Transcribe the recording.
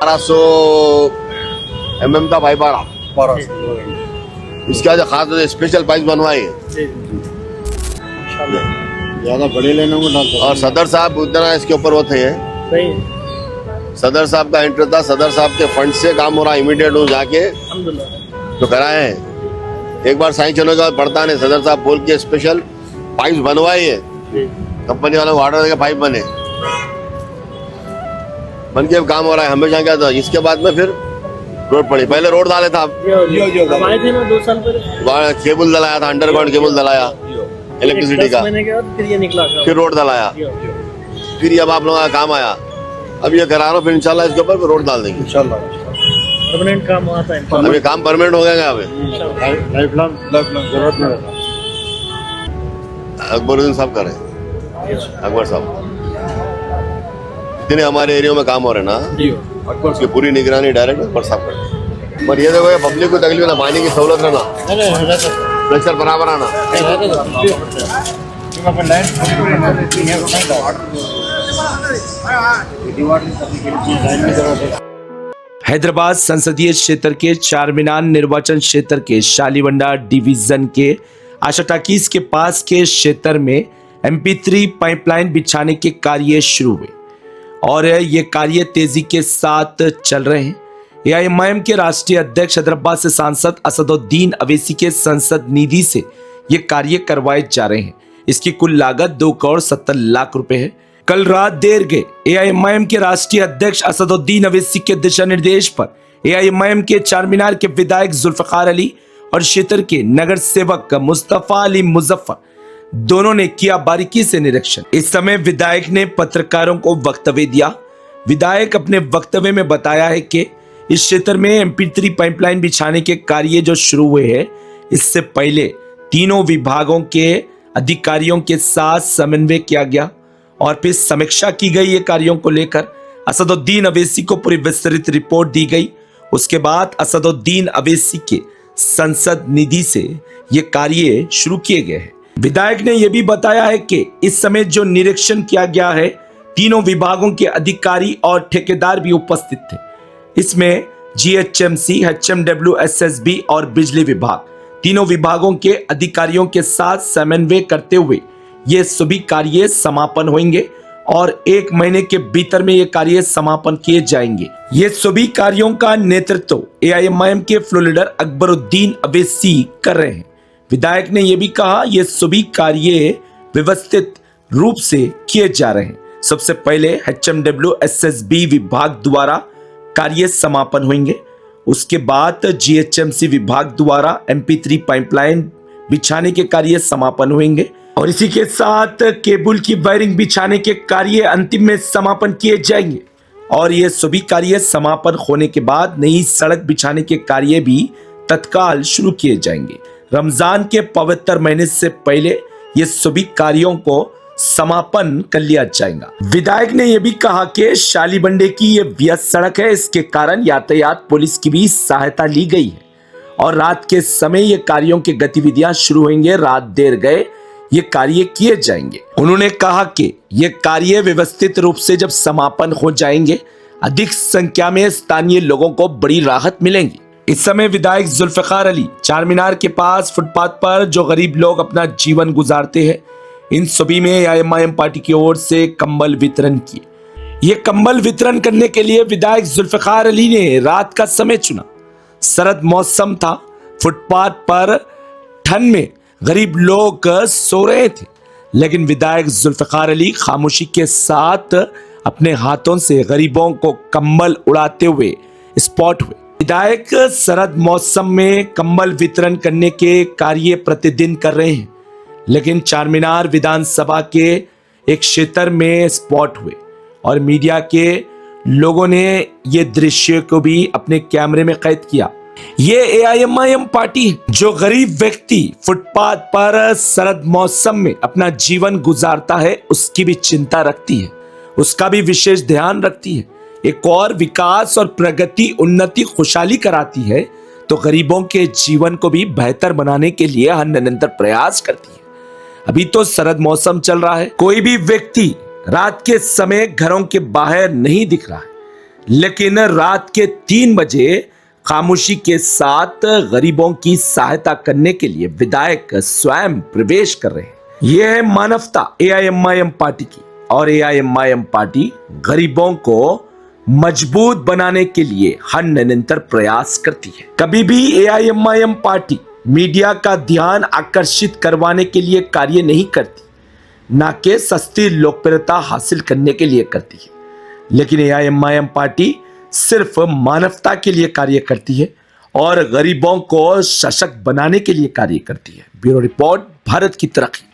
1200 mm का pipe आ रहा। 1200 इसका जो खास स्पेशल पाइप बनवाए ज्यादा बड़े लेने को डालते और सदर साहब उतना इसके ऊपर वो थे। सही सदर साहब का इंटरेस्ट था, सदर साहब के फंड से काम हो रहा, इमीडिएट हूँ जाके अल्हम्दुलिल्लाह। तो कराए हैं। एक बार साइन होने के बाद पड़ता नहीं, सदर साहब बोल के स्पेशल पाइप बनवाए है, कंपनी वालों को ऑर्डर देके पाइप बने, बन के काम हो रहा है हमेशा। क्या था इसके बाद में फिर रोड पड़ी, पहले रोड डाले था, हम आए थे ना 2 साल पहले, केबल डलाया था, अंडरग्राउंड केबल डलाया इलेक्ट्रिसिटी 10 का, महीने के बाद फिर ये निकला था। फिर रोड डलाया, फिर ये अब आप लोगों का काम आया, अब ये करा रहा हूँ, फिर इंशाल्लाह इसके ऊपर रोड डाल देंगे। इंशाल्लाह परमानेंट काम हुआ था अब ये काम परमानेंट हो गया अभी। लाइफ लॉन्ग जरूरत नहीं रहता। अकबरुद्दीन साहब कर रहे हैं, अकबर साहब इतने हमारे एरिया में काम हो रहे हैं ना, उसकी पूरी निगरानी डायरेक्ट अकबर साहब करते हैं। पर ये देखो पब्लिक को तकलीफ ना, पानी की सहूलत रहना, प्रेशर बराबर आना। हैदराबाद संसदीय क्षेत्र के चारमीनार निर्वाचन क्षेत्र के शालीवंडा डिवीजन के आशा टाकीज के पास के क्षेत्र में MP3 पाइपलाइन बिछाने के कार्य शुरू हुए और ये कार्य तेजी के साथ चल रहे हैं। AIMIM के राष्ट्रीय अध्यक्ष हैदराबाद से सांसद असदुद्दीन अवैसी के संसद निधि से ये कार्य करवाए जा रहे हैं। इसकी कुल लागत 2 करोड़ 70 लाख रुपए है। कल रात देर गए AIMIM के राष्ट्रीय अध्यक्ष असदुद्दीन अवैसी के दिशा निर्देश पर AIMIM के चारमीनार के विधायक जुल्फकार अली और क्षेत्र के नगर सेवक मुस्तफा अली मुजफ्फर दोनों ने किया बारीकी से निरीक्षण। इस समय विधायक ने पत्रकारों को वक्तव्य दिया। विधायक अपने वक्तव्य में बताया है कि इस क्षेत्र में MP3 पाइपलाइन बिछाने के कार्य जो शुरू हुए हैं, इससे पहले तीनों विभागों के अधिकारियों के साथ समन्वय किया गया और फिर समीक्षा की गई। ये कार्यों को लेकर असदुद्दीन अवैसी को पूरी विस्तृत रिपोर्ट दी गई। उसके बाद असदुद्दीन अवैसी के संसद निधि से ये कार्य शुरू किए गए हैं। विधायक ने यह भी बताया है कि इस समय जो निरीक्षण किया गया है, तीनों विभागों के अधिकारी और ठेकेदार भी उपस्थित थे। इसमें GHMC, HMW, SSB और बिजली विभाग तीनों विभागों के अधिकारियों के साथ समन्वय करते हुए ये सभी कार्य समापन होंगे और 1 महीने के भीतर में ये कार्य समापन किए जाएंगे। ये सभी कार्यों का नेतृत्व AIMIM के फ्लोर लीडर अकबरुद्दीन अवैसी कर रहे हैं। विधायक ने यह भी कहा ये सभी कार्य व्यवस्थित रूप से किए जा रहे हैं। सबसे पहले HMW, SSB विभाग द्वारा कार्य समापन होंगे, उसके बाद GHMC विभाग द्वारा MP3 पाइपलाइन बिछाने के कार्य समापन होंगे और इसी के साथ केबल की वायरिंग बिछाने के कार्य अंतिम में समापन किए जाएंगे और ये सभी कार्य समापन होने के बाद नई सड़क बिछाने के कार्य भी तत्काल शुरू किए जाएंगे। रमजान के पवित्र महीने से पहले ये सभी कार्यों को समापन कर लिया जाएगा। विधायक ने यह भी कहा कि शालीबंडे की ये व्यस्त सड़क है, इसके कारण यातायात पुलिस की भी सहायता ली गई है और रात के समय ये कार्यों की गतिविधियां शुरू होंगे। रात देर गए ये कार्य किए जाएंगे। उन्होंने कहा कि ये कार्य व्यवस्थित रूप से जब समापन हो जाएंगे, अधिक संख्या में स्थानीय लोगों को बड़ी राहत मिलेगी। इस समय विधायक जुल्फकार अली चारमीनार के पास फुटपाथ पर जो गरीब लोग अपना जीवन गुजारते हैं, इन सभी में AIMIM पार्टी की ओर से कंबल वितरण किए। ये कंबल वितरण करने के लिए विधायक जुल्फकार अली ने रात का समय चुना। सर्द मौसम था, फुटपाथ पर ठंड में गरीब लोग सो रहे थे, लेकिन विधायक जुल्फकार अली खामोशी के साथ अपने हाथों से गरीबों को कंबल उड़ाते हुए स्पॉट हुए। विधायक सर्द मौसम में कंबल वितरण करने के कार्य प्रतिदिन कर रहे हैं, लेकिन चारमीनार विधानसभा के एक क्षेत्र में स्पॉट हुए और मीडिया के लोगों ने ये दृश्य को भी अपने कैमरे में कैद किया। ये AIMIM पार्टी जो गरीब व्यक्ति फुटपाथ पर सर्द मौसम में अपना जीवन गुजारता है, उसकी भी चिंता रखती है, उसका भी विशेष ध्यान रखती है। एक और विकास और प्रगति, उन्नति, खुशहाली कराती है तो गरीबों के जीवन को भी बेहतर बनाने के लिए हर निरंतर प्रयास करती है। अभी तो सर्द मौसम चल रहा है, कोई भी व्यक्ति रात के समय घरों के बाहर नहीं दिख रहा है, लेकिन रात के 3 बजे खामोशी के साथ गरीबों की सहायता करने के लिए विधायक स्वयं प्रवेश कर रहे हैं। यह है मानवता एआईएमआईएम पार्टी की, और एआईएमआईएम पार्टी गरीबों को मजबूत बनाने के लिए हर निरंतर प्रयास करती है। कभी भी एआईएमआईएम पार्टी मीडिया का ध्यान आकर्षित करवाने के लिए कार्य नहीं करती, ना कि सस्ती लोकप्रियता हासिल करने के लिए करती है। लेकिन एआईएमआईएम पार्टी सिर्फ मानवता के लिए कार्य करती है और गरीबों को सशक्त बनाने के लिए कार्य करती है। ब्यूरो रिपोर्ट, भारत की तरक्की।